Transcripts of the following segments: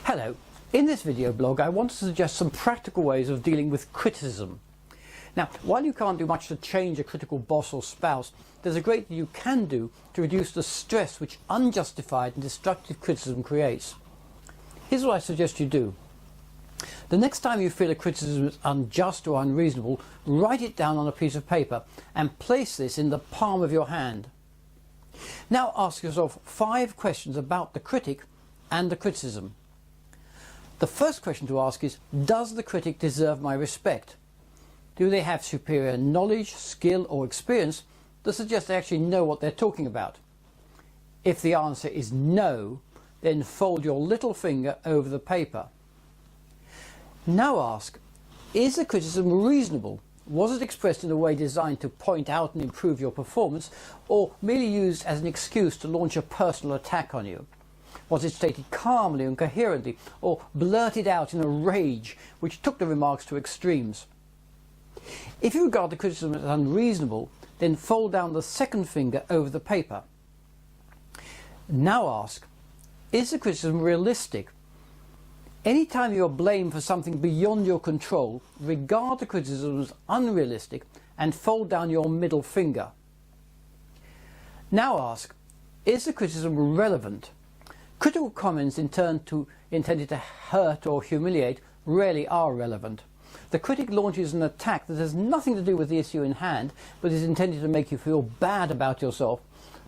Hello, in this video blog I want to suggest some practical ways of dealing with criticism. Now, while you can't do much to change a critical boss or spouse, there's a great deal you can do to reduce the stress which unjustified and destructive criticism creates. Here's what I suggest you do. The next time you feel a criticism is unjust or unreasonable, write it down on a piece of paper and place this in the palm of your hand. Now ask yourself 5 questions about the critic and the criticism. The first question to ask is, does the critic deserve my respect? Do they have superior knowledge, skill or experience that suggests they actually know what they're talking about? If the answer is no, then fold your little finger over the paper. Now ask, is the criticism reasonable? Was it expressed in a way designed to point out and improve your performance, or merely used as an excuse to launch a personal attack on you? Was it stated calmly and coherently, or blurted out in a rage which took the remarks to extremes? If you regard the criticism as unreasonable, then fold down the second finger over the paper. Now ask, is the criticism realistic? Any time you are blamed for something beyond your control, regard the criticism as unrealistic and fold down your middle finger. Now ask, is the criticism relevant? Critical comments intended to hurt or humiliate rarely are relevant. The critic launches an attack that has nothing to do with the issue in hand, but is intended to make you feel bad about yourself,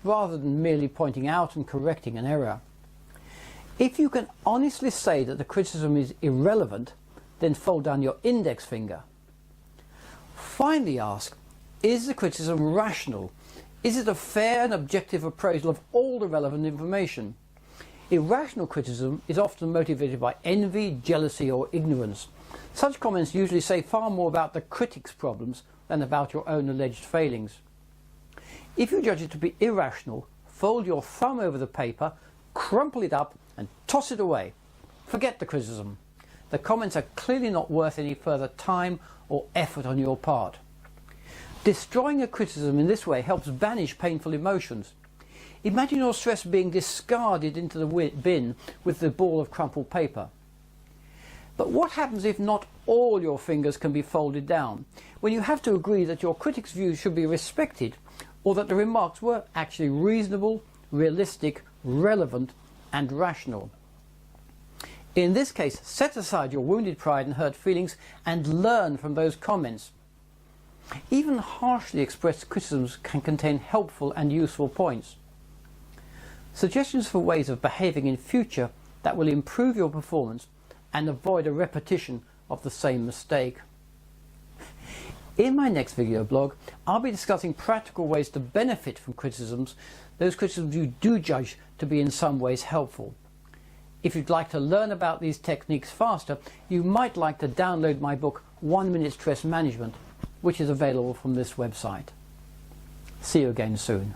rather than merely pointing out and correcting an error. If you can honestly say that the criticism is irrelevant, then fold down your index finger. Finally ask, is the criticism rational? Is it a fair and objective appraisal of all the relevant information? Irrational criticism is often motivated by envy, jealousy or ignorance. Such comments usually say far more about the critic's problems than about your own alleged failings. If you judge it to be irrational, fold your thumb over the paper, crumple it up and toss it away. Forget the criticism. The comments are clearly not worth any further time or effort on your part. Destroying a criticism in this way helps banish painful emotions. Imagine your stress being discarded into the bin with the ball of crumpled paper. But what happens if not all your fingers can be folded down, when you have to agree that your critic's views should be respected, or that the remarks were actually reasonable, realistic, relevant and rational? In this case, set aside your wounded pride and hurt feelings and learn from those comments. Even harshly expressed criticisms can contain helpful and useful points. Suggestions for ways of behaving in future that will improve your performance and avoid a repetition of the same mistake. In my next video blog, I'll be discussing practical ways to benefit from criticisms, those criticisms you do judge to be in some ways helpful. If you'd like to learn about these techniques faster, you might like to download my book 1 Minute Stress Management, which is available from this website. See you again soon.